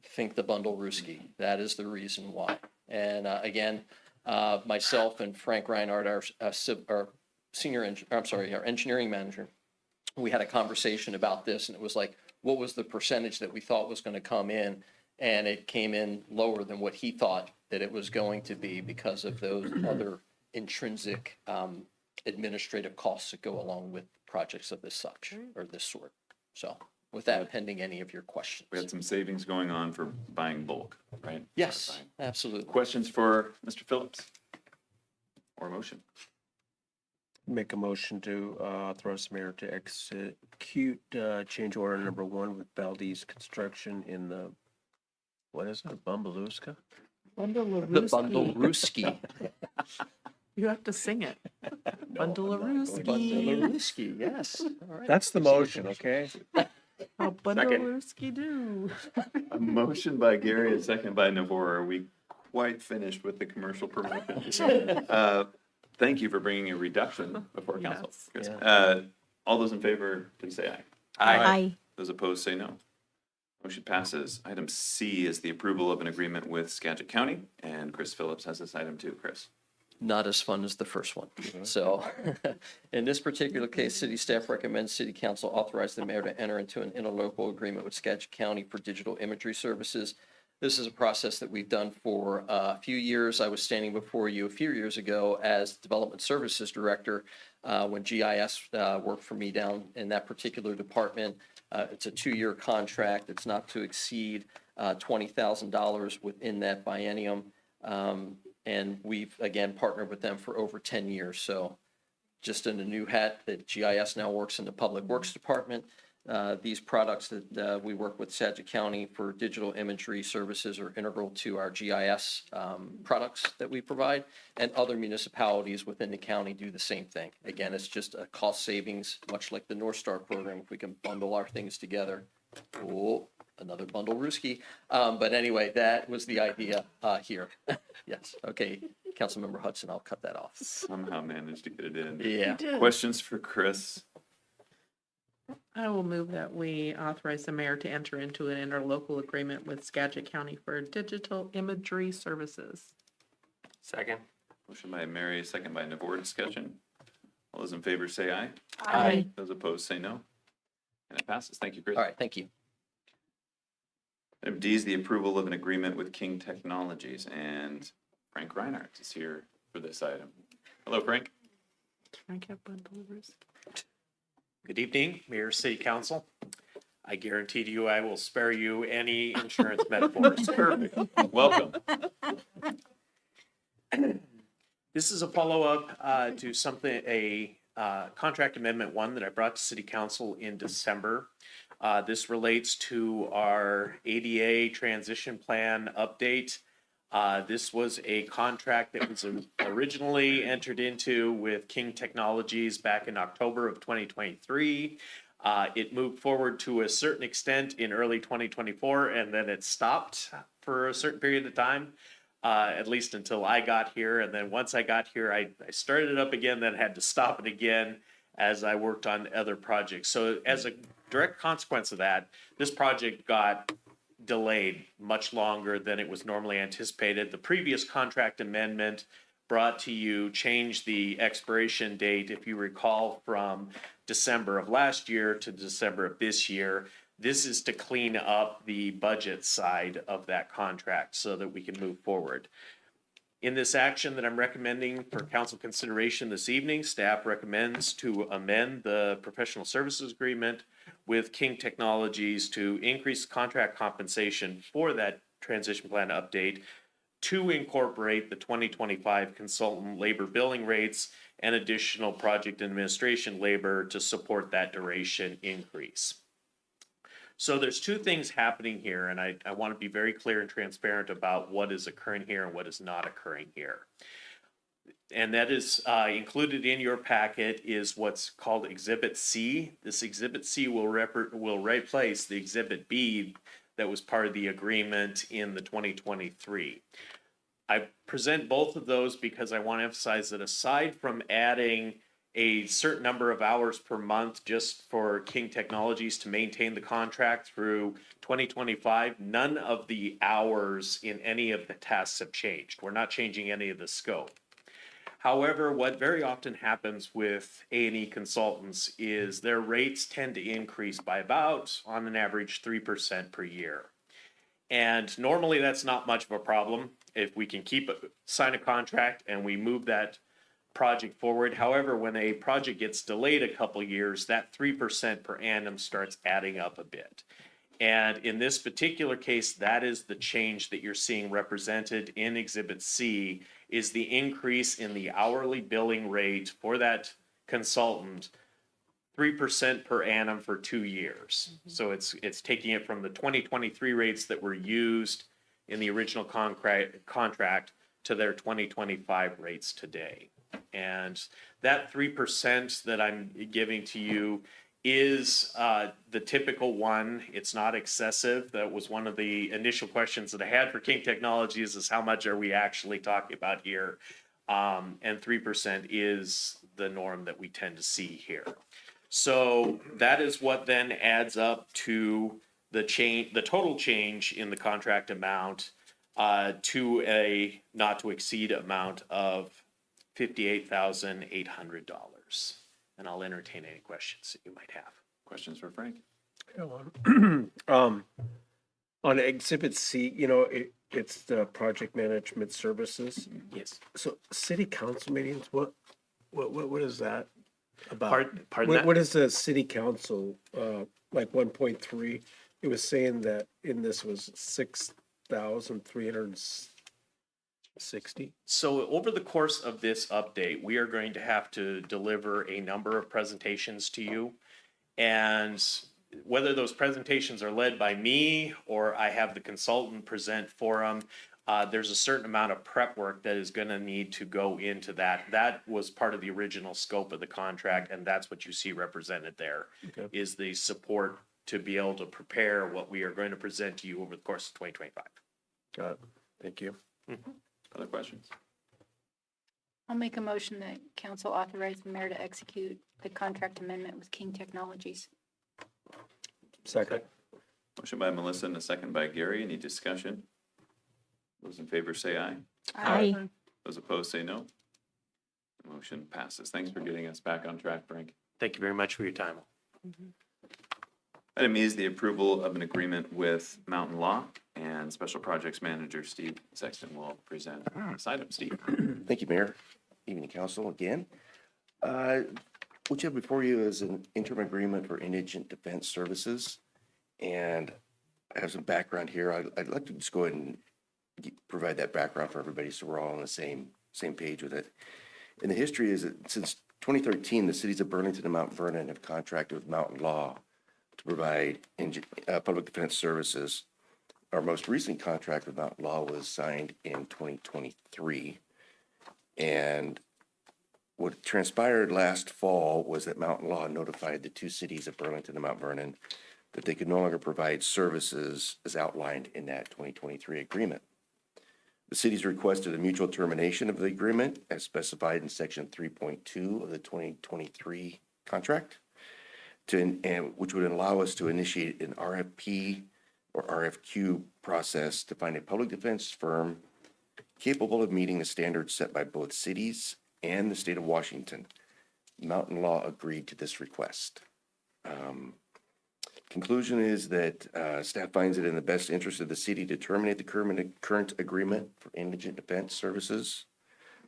S10: think the bundle Ruski. That is the reason why. And again, myself and Frank Reinhardt, our engineering manager, we had a conversation about this, and it was like, what was the percentage that we thought was going to come in? And it came in lower than what he thought that it was going to be because of those other intrinsic administrative costs that go along with projects of this sort. So with that, pending any of your questions.
S1: We had some savings going on for buying bulk, right?
S10: Yes, absolutely.
S1: Questions for Mr. Phillips? Or motion?
S6: Make a motion to authorize the mayor to execute change order number 1 with Valdez Construction in the, what is it, Bumbaluska?
S3: Bundle of
S10: The
S3: Ruski.
S10: bundle Ruski.
S3: You have to sing it. Bundle-a-rooski.
S10: Bundle-a-rooski, yes. All right.
S6: That's the motion, okay?
S3: How bundle-a-rooski do?
S1: A motion by Gary, a second by Navor. Are we quite finished with the commercial promotion? Thank you for bringing a reduction before council.
S3: Yes.
S1: Chris. All those in favor, please say aye.
S2: Aye.
S1: Those opposed, say no. Motion passes. Item C is the approval of an agreement with Skagit County, and Chris Phillips has this item too. Chris.
S10: Not as fun as the first one. So in this particular case, city staff recommends city council authorize the mayor to enter into an interlocal agreement with Skagit County for digital imagery services. This is a process that we've done for a few years. I was standing before you a few years ago as Development Services Director when GIS worked for me down in that particular department. It's a 2-year contract. It's not to exceed $20,000 within that biennium. And we've, again, partnered with them for over 10 years. So just in a new hat that GIS now works in the Public Works Department. These products that we work with Skagit County for digital imagery services are integral to our GIS products that we provide. And other municipalities within the county do the same thing. Again, it's just a cost savings, much like the Northstar program, if we can bundle our things together. Oh, another bundle Ruski. But anyway, that was the idea here. Yes, okay, Councilmember Hudson, I'll cut that off.
S1: Somehow managed to get it in.
S10: Yeah.
S1: Questions for Chris?
S3: I will move that we authorize the mayor to enter into an interlocal agreement with Skagit County for digital imagery services.
S11: Second.
S1: Motion by Mary, second by Navor. Discussion. All those in favor say aye.
S3: Aye.
S1: Those opposed say no. And it passes. Thank you, Chris.
S10: All right, thank you.
S1: Item D is the approval of an agreement with King Technologies, and Frank Reinhardt is here for this item. Hello, Frank.
S3: Can I get bundle-a-rooski?
S11: Good evening, Mayor, City Council. I guarantee to you I will spare you any insurance metaphors.
S1: Perfect. Welcome.
S11: This is a follow-up to a contract amendment 1 that I brought to City Council in December. This relates to our ADA transition plan update. This was a contract that was originally entered into with King Technologies back in October of 2023. It moved forward to a certain extent in early 2024, and then it stopped for a certain period of time, at least until I got here. And then once I got here, I started it up again, then had to stop it again as I worked on other projects. So as a direct consequence of that, this project got delayed much longer than it was normally anticipated. The previous contract amendment brought to you changed the expiration date, if you recall, from December of last year to December of this year. This is to clean up the budget side of that contract so that we can move forward. In this action that I'm recommending for council consideration this evening, staff recommends to amend the professional services agreement with King Technologies to increase contract compensation for that transition plan update to incorporate the 2025 consultant labor billing rates and additional project administration labor to support that duration increase. So there's 2 things happening here, and I want to be very clear and transparent about what is occurring here and what is not occurring here. And that is included in your packet is what's called Exhibit C. This Exhibit C will replace the Exhibit B that was part of the agreement in the 2023. I present both of those because I want to emphasize that aside from adding a certain number of hours per month just for King Technologies to maintain the contract through 2025, none of the hours in any of the tasks have changed. We're not changing any of the scope. However, what very often happens with A&E consultants is their rates tend to increase by about, on an average, 3% per year. And normally that's not much of a problem if we can sign a contract and we move that project forward. However, when a project gets delayed a couple years, that 3% per annum starts adding up a bit. And in this particular case, that is the change that you're seeing represented in Exhibit C, is the increase in the hourly billing rate for that consultant, 3% per annum for 2 years. So it's taking it from the 2023 rates that were used in the original contract to their 2025 rates today. And that 3% that I'm giving to you is the typical one. It's not excessive. That was one of the initial questions that I had for King Technologies, is how much are we actually talking about here? And 3% is the norm that we tend to see here. So that is what then adds up to the total change in the contract amount to a not to exceed amount of $58,800. And I'll entertain any questions that you might have.
S1: Questions for Frank?
S6: On Exhibit C, it's the project management services.
S11: Yes.
S6: So city council meetings, what is that about?
S11: Pardon that?
S6: What is the city council, like 1.3? It was saying that in this was 6,360.
S11: So over the course of this update, we are going to have to deliver a number of presentations to you. And whether those presentations are led by me or I have the consultant present for them, there's a certain amount of prep work that is going to need to go into that. That was part of the original scope of the contract, and that's what you see represented there, is the support to be able to prepare what we are going to present to you over the course of 2025.
S6: Got it. Thank you.
S1: Other questions?
S2: I'll make a motion that council authorize the mayor to execute the contract amendment with King Technologies.
S6: Second.
S1: Motion by Melissa and a second by Gary. Any discussion? Those in favor say aye.
S2: Aye.
S1: Those opposed say no. The motion passes. Thanks for getting us back on track, Frank.
S11: Thank you very much for your time.
S1: Item E is the approval of an agreement with Mountain Law, and Special Projects Manager Steve Sexton will present this item. Steve?
S8: Thank you, Mayor. Evening, Council, again. What you have before you is an interim agreement for Indigent Defense Services. And I have some background here. I'd like to just go ahead and provide that background for everybody so we're all on the same page with it. And the history is that since 2013, the cities of Burlington and Mount Vernon have contracted with Mountain Law to provide public defense services. Our most recent contract with Mountain Law was signed in 2023. And what transpired last fall was that Mountain Law notified the two cities of Burlington and Mount Vernon that they could no longer provide services as outlined in that 2023 agreement. The cities requested a mutual termination of the agreement as specified in section 3.2 of the 2023 contract, which would allow us to initiate an RFP or RFQ process to find a public defense firm capable of meeting the standards set by both cities and the state of Washington. Mountain Law agreed to this request. Conclusion is that staff finds it in the best interest of the city to terminate the current agreement for indigent defense services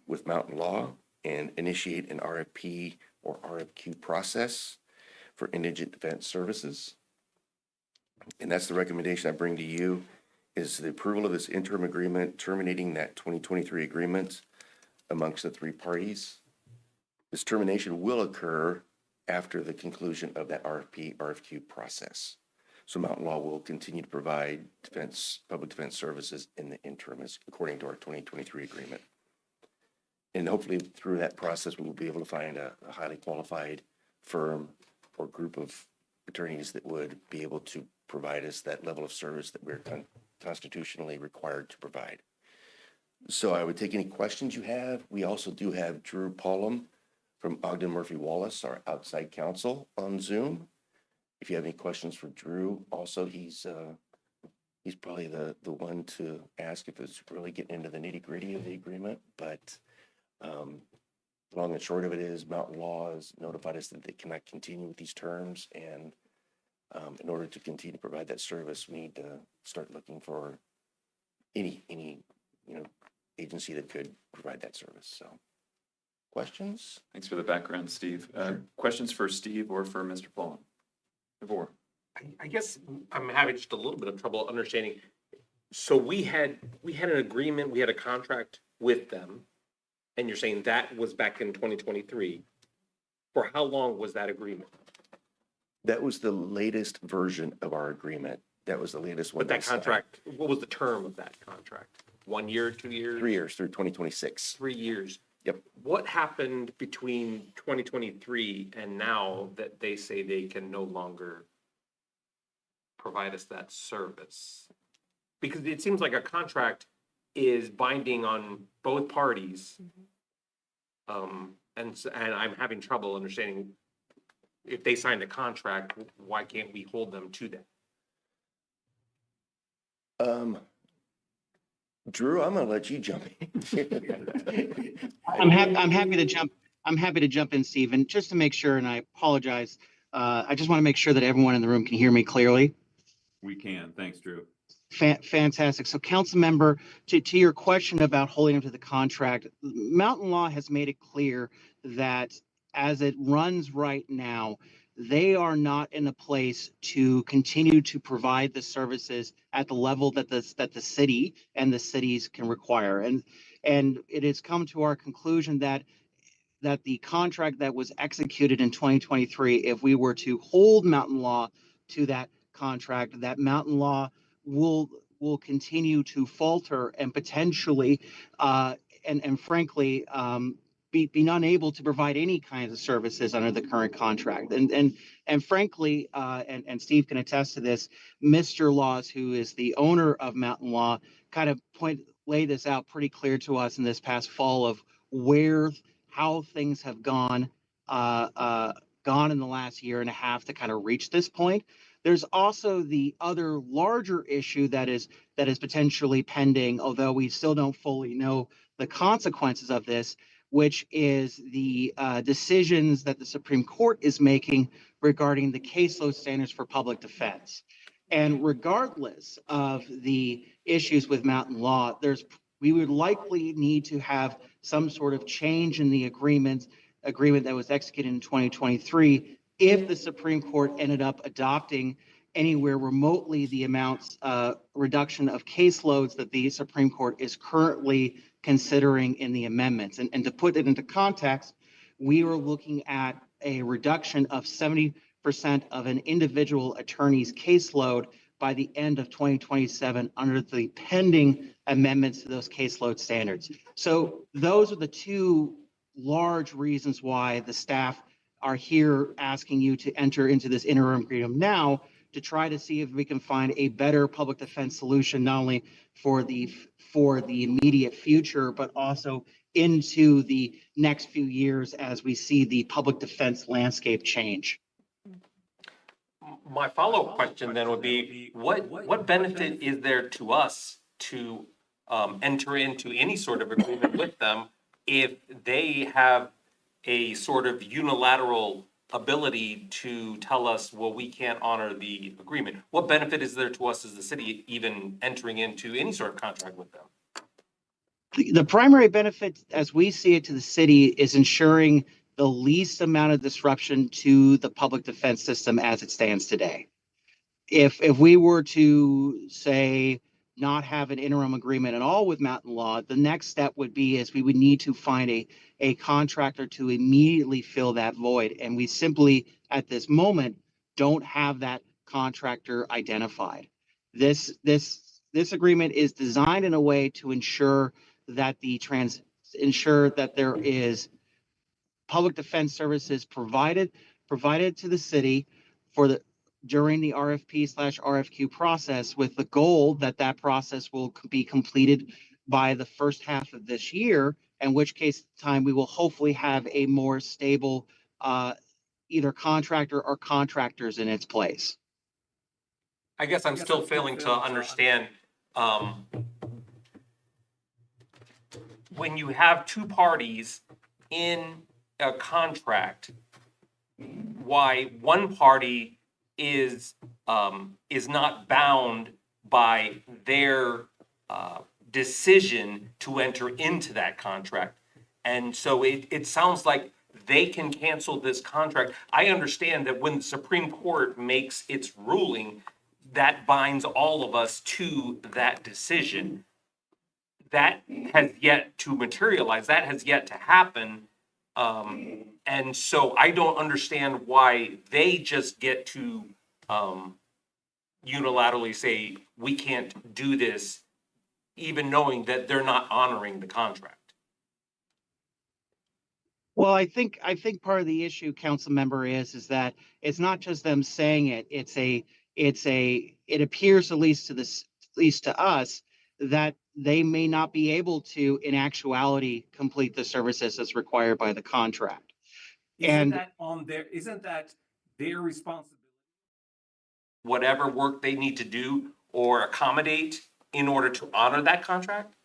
S8: with Mountain Law and initiate an RFP or RFQ process for indigent defense services. And that's the recommendation I bring to you, is the approval of this interim agreement terminating that 2023 agreement amongst the three parties. This termination will occur after the conclusion of that RFP, RFQ process. So Mountain Law will continue to provide public defense services in the interim according to our 2023 agreement. And hopefully through that process, we will be able to find a highly qualified firm or group of attorneys that would be able to provide us that level of service that we're constitutionally required to provide. So I would take any questions you have. We also do have Drew Paulum from Ogden Murphy Wallace, our outside counsel, on Zoom. If you have any questions for Drew, also he's probably the one to ask if it's really getting into the nitty gritty of the agreement. But long and short of it is, Mountain Law has notified us that they cannot continue with these terms, and in order to continue to provide that service, we need to start looking for any agency that could provide that service. So, questions?
S1: Thanks for the background, Steve. Questions for Steve or for Mr. Paulin? Before.
S7: I guess I'm having just a little bit of trouble understanding. So we had an agreement, we had a contract with them, and you're saying that was back in 2023. For how long was that agreement?
S8: That was the latest version of our agreement. That was the latest one.
S7: But that contract, what was the term of that contract? 1 year, 2 years?
S8: 3 years through 2026.
S7: 3 years.
S8: Yep.
S7: What happened between 2023 and now that they say they can no longer provide us that service? Because it seems like a contract is binding on both parties. And I'm having trouble understanding if they signed a contract, why can't we hold them to that?
S8: Drew, I'm gonna let you jump in.
S12: I'm happy to jump. I'm happy to jump in, Steve. And just to make sure, and I apologize, I just want to make sure that everyone in the room can hear me clearly.
S1: We can. Thanks, Drew.
S12: Fantastic. So, council member, to your question about holding them to the contract, Mountain Law has made it clear that as it runs right now, they are not in a place to continue to provide the services at the level that the city and the cities can require. And it has come to our conclusion that the contract that was executed in 2023, if we were to hold Mountain Law to that contract, that Mountain Law will continue to falter and potentially and frankly be unable to provide any kinds of services under the current contract. And frankly, and Steve can attest to this, Mr. Laws, who is the owner of Mountain Law, kind of laid this out pretty clear to us in this past fall of how things have gone in the last year and a half to kind of reach this point. There's also the other larger issue that is potentially pending, although we still don't fully know the consequences of this, which is the decisions that the Supreme Court is making regarding the caseload standards for public defense. And regardless of the issues with Mountain Law, we would likely need to have some sort of change in the agreement that was executed in 2023 if the Supreme Court ended up adopting anywhere remotely the amounts reduction of caseloads that the Supreme Court is currently considering in the amendments. And to put it into context, we are looking at a reduction of 70% of an individual attorney's caseload by the end of 2027 under the pending amendments to those caseload standards. So those are the two large reasons why the staff are here asking you to enter into this interim agreement now to try to see if we can find a better public defense solution, not only for the immediate future, but also into the next few years as we see the public defense landscape change.
S7: My follow-up question then would be, what benefit is there to us to enter into any sort of agreement with them if they have a sort of unilateral ability to tell us, well, we can't honor the agreement? What benefit is there to us as the city even entering into any sort of contract with them?
S12: The primary benefit, as we see it to the city, is ensuring the least amount of disruption to the public defense system as it stands today. If we were to say not have an interim agreement at all with Mountain Law, the next step would be is we would need to find a contractor to immediately fill that void. And we simply, at this moment, don't have that contractor identified. This agreement is designed in a way to ensure that there is public defense services provided to the city during the RFP/RFQ process, with the goal that process will be completed by the first half of this year, in which case time we will hopefully have a more stable either contractor or contractors in its place.
S7: I guess I'm still failing to understand, when you have two parties in a contract, why one party is not bound by their decision to enter into that contract. And so it sounds like they can cancel this contract. I understand that when the Supreme Court makes its ruling, that binds all of us to that decision. That has yet to materialize. That has yet to happen. And so I don't understand why they just get to unilaterally say, we can't do this, even knowing that they're not honoring the contract.
S12: Well, I think part of the issue, council member, is that it's not just them saying it. It appears, at least to this, at least to us, that they may not be able to, in actuality, complete the services as required by the contract. And
S8: Isn't that their responsibility? Whatever work they need to do or accommodate in order to honor that contract?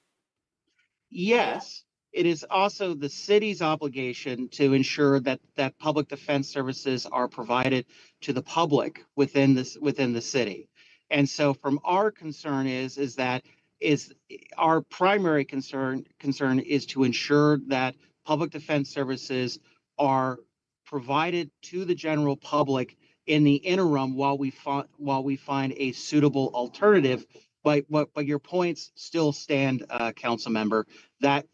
S12: yes, it is also the city's obligation to ensure that public defense services are provided to the public within the city. And so from our concern is our primary concern is to ensure that public defense services are provided to the general public in the interim while we find a suitable alternative. But your points still stand, council member, that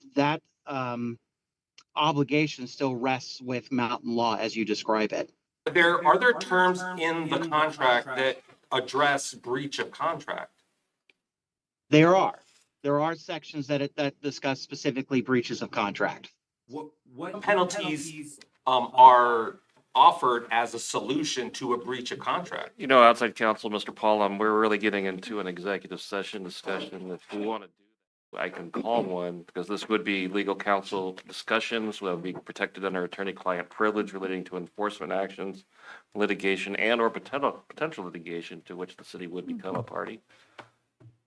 S12: obligation still rests with Mountain Law as you describe it.
S8: Are there terms in the contract that address breach of contract?
S12: There are sections that discuss specifically breaches of contract.
S8: What penalties are offered as a solution to a breach of contract?
S4: You know, outside counsel, Mr. Paul, we're really getting into an executive session discussion. If we want to do, I can call one, because this would be legal counsel discussions, will be protected under attorney-client privilege relating to enforcement actions, litigation, and or potential litigation to which the city would become a party.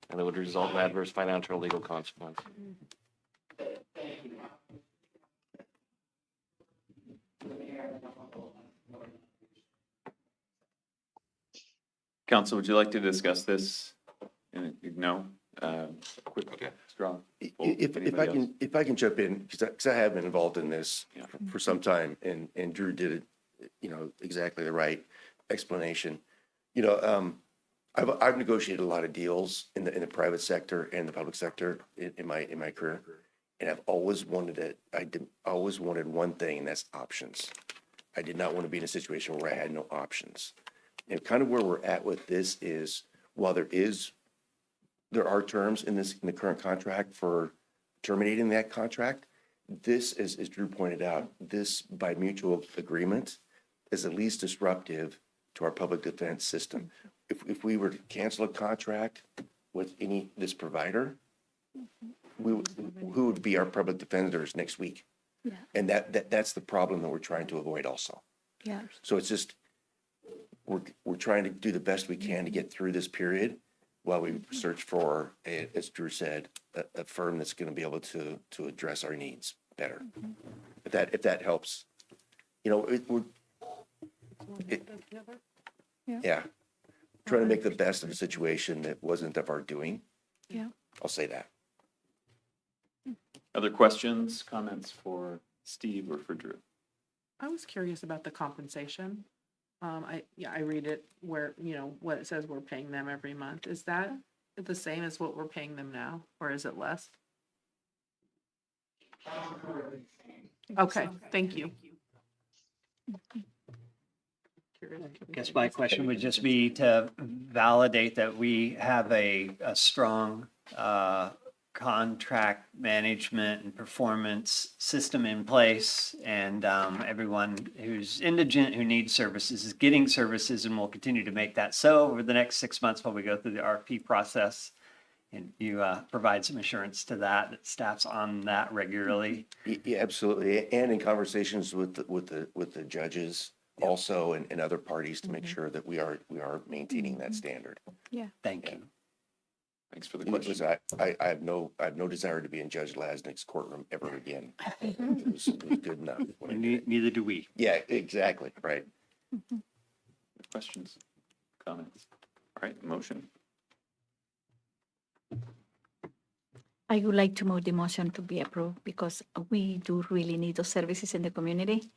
S4: And it would result in adverse financial or legal consequence.
S1: Council, would you like to discuss this? No? Quick,
S8: Okay.
S1: strong.
S8: If I can jump in, because I have been involved in this
S1: Yeah.
S8: for some time, and Drew did it, exactly the right explanation. I've negotiated a lot of deals in the private sector and the public sector in my career, and I've always wanted always wanted one thing, and that's options. I did not want to be in a situation where I had no options. And kind of where we're at with this is, while there are terms in the current contract for terminating that contract, this, as Drew pointed out, this by mutual agreement is the least disruptive to our public defense system. If we were to cancel a contract with this provider, who would be our public defenders next week?
S2: Yeah.
S8: And that's the problem that we're trying to avoid also.
S2: Yeah.
S8: So it's just, we're trying to do the best we can to get through this period while we search for, as Drew said, a firm that's going to be able to address our needs better. If that helps, yeah. Trying to make the best of a situation that wasn't of our doing.
S2: Yeah.
S8: I'll say that.
S1: Other questions, comments for Steve or for Drew?
S3: I was curious about the compensation. I read it where, what it says we're paying them every month. Is that the same as what we're paying them now, or is it less? Okay, thank you.
S5: I guess my question would just be to validate that we have a strong contract management and performance system in place, and everyone who's indigent who needs services is getting services, and we'll continue to make that so over the next 6 months while we go through the RFP process. And you provide some assurance to that staff's on that regularly.
S8: Yeah, absolutely. And in conversations with the judges also and other parties to make sure that we are maintaining that standard.
S2: Yeah.
S5: Thank you.
S1: Thanks for the question.
S8: Listen, I have no desire to be in Judge Lasnik's courtroom ever again. It was good enough. when I did it.
S5: Neither do we.
S8: Yeah, exactly, right.
S1: Questions, comments? All right, motion.
S13: I would like to move the motion to be approved because we do really need those services in the community.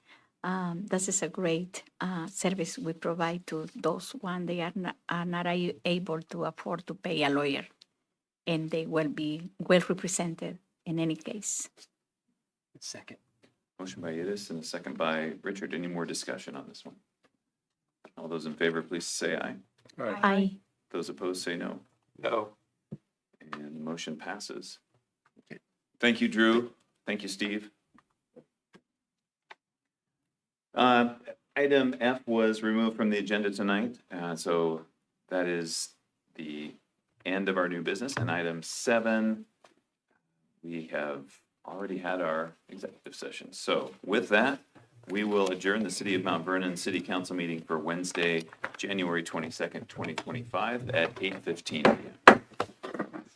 S13: This is a great service we provide to those when they are not able to afford to pay a lawyer, and they will be well represented in any case.
S5: Second.
S1: Motion by Yudis and a second by Richard. Any more discussion on this one? All those in favor, please say aye.
S13: I
S1: Those opposed, say no.
S7: No.
S1: And the motion passes. Thank you, Drew. Thank you, Steve. Item F was removed from the agenda tonight, so that is the end of our new business. And item 7, we have already had our executive session. So with that, we will adjourn the City of Mount Vernon City Council meeting for Wednesday, January 22nd, 2025 at 8:15 p.m.